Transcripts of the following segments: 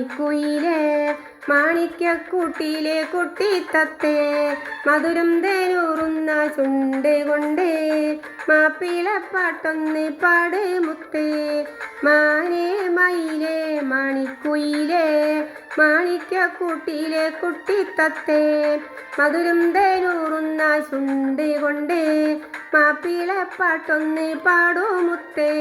മണിക്കുയിലേ മാണിക്യക്കൂട്ടിലെ കുട്ടിത്തത്തേ മധുരം തേനൂറുന്ന ചുണ്ട് കൊണ്ട് മാപ്പിളപ്പാട്ടൊന്ന് പാട് മുത്തേ മാനേ മയിലേ മണിക്കുയിലേ മാണിക്യക്കൂട്ടിലെ കുട്ടിത്തത്തേ മധുരം തേനൂറുന്ന ചുണ്ട് കൊണ്ട് മാപ്പിളപ്പാട്ടൊന്ന് പാടൂ മുത്തേ.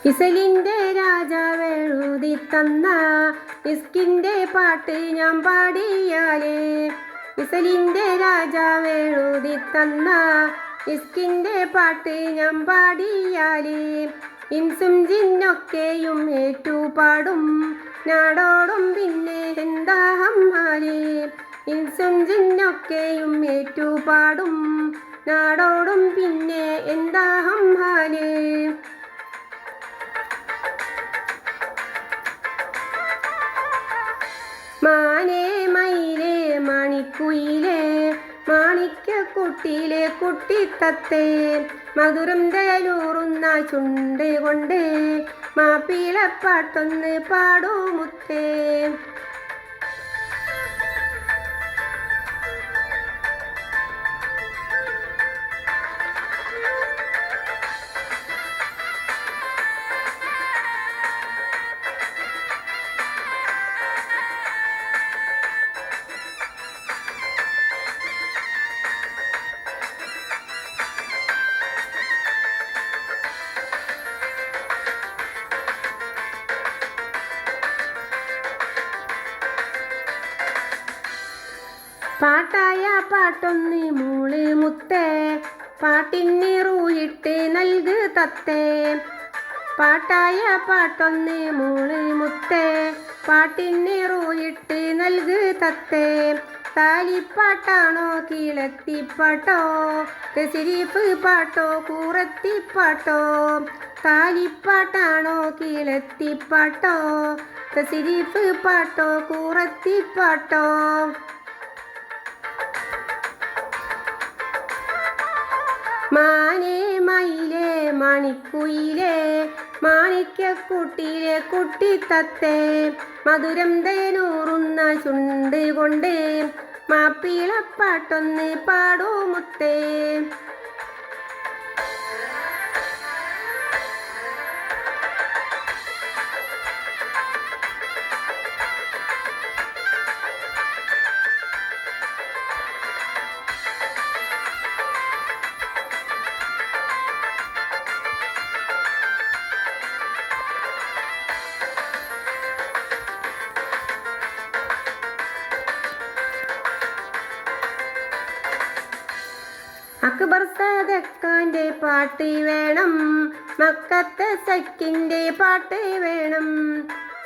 ഇസലിൻ്റെ രാജാവെഴുതി തന്ന ഇസ്കിൻ്റെ പാട്ട് ഞാൻ പാടിയാലേ ഇസലിൻ്റെ രാജാവെഴുതി തന്ന ഇസ്കിൻ്റെ പാട്ട് ഞാൻ പാടിയാലേ ഇൻസും ജിന്നൊക്കെയും ഏറ്റുപാടും നാടോടും പിന്നെ എന്താ ഹമ്മാലേ ഇൻസും ജിന്നൊക്കെയും ഏറ്റുപാടും നാടോടും പിന്നെ എന്താ ഹമ്മാലേ. മാനേ മയിലേ മണിക്കുയിലേ മാണിക്യക്കൂട്ടിലെ കുട്ടിത്തത്തേ മധുരം തേനൂറുന്ന ചുണ്ട് കൊണ്ട് മാപ്പിളപ്പാട്ടൊന്ന് പാടൂ മുത്തേ. പാട്ടായ പാട്ടൊന്ന് മൂള് മുത്തേ പാട്ടിന് റൂയിട്ട് നൽക് തത്തേ പാട്ടായ പാട്ടൊന്ന് മൂള് മുത്തേ പാട്ടിന് റൂയിട്ട് നൽക് തത്തേ താലിപ്പാട്ടാണോ കീളത്തിപ്പാട്ടോ തെസിരിപ്പ് പാട്ടോ കൂറത്തിപ്പാട്ടോ താലിപ്പാട്ടാണോ കീളത്തിപ്പാട്ടോ തെസിരിപ്പ് പാട്ടോ കൂറത്തിപ്പാട്ടോ. മാനേ മയിലേ മണിക്കുയിലേ മാണിക്യക്കൂട്ടിലെ കുട്ടിത്തത്തേ മധുരം തേനൂറുന്ന ചുണ്ട് കൊണ്ട് മാപ്പിളപ്പാട്ടൊന്ന് പാടൂ മുത്തേ. അക്ബർ സാദക്കാൻ്റെ പാട്ട് വേണം മക്കത്തെ സക്കിൻ്റെ പാട്ട് വേണം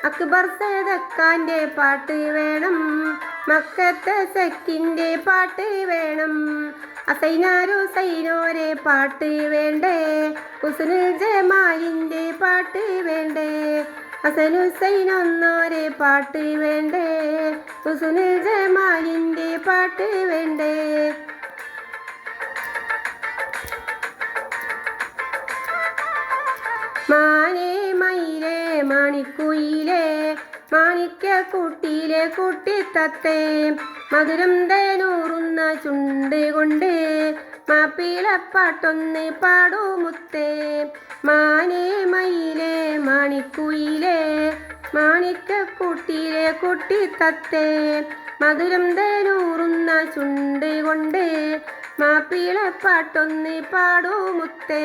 അക്ബർ സാദക്കാൻ്റെ പാട്ട് വേണം മക്കത്തെ സക്കിൻ്റെ പാട്ട് വേണം അസൈനാരോ സൈനോരെ പാട്ട് വേണ്ടേ ഹുസ്നുൽ ജമാലിൻ്റെ പാട്ട് വേണ്ടേ ഹസൻ ഹുസൈൻ ഒന്നോരെ പാട്ട് വേണ്ടേ ഹുസ്നുൽ ജമാലിൻ്റെ പാട്ട് വേണ്ടേ. മാനേ മയിലേ മണിക്കുയിലേ മാണിക്യക്കൂട്ടിലെ കുട്ടിത്തത്തേ മധുരം തേനൂറുന്ന ചുണ്ട് കൊണ്ട് മാപ്പിളപ്പാട്ടൊന്ന് പാടൂ മുത്തേ. മാനേ മയിലേ മണിക്കുയിലേ മാണിക്യക്കൂട്ടിലെ കുട്ടിത്തത്തേ മധുരം തേനൂറുന്ന ചുണ്ട് കൊണ്ട് മാപ്പിളപ്പാട്ടൊന്ന് പാടൂ മുത്തേ.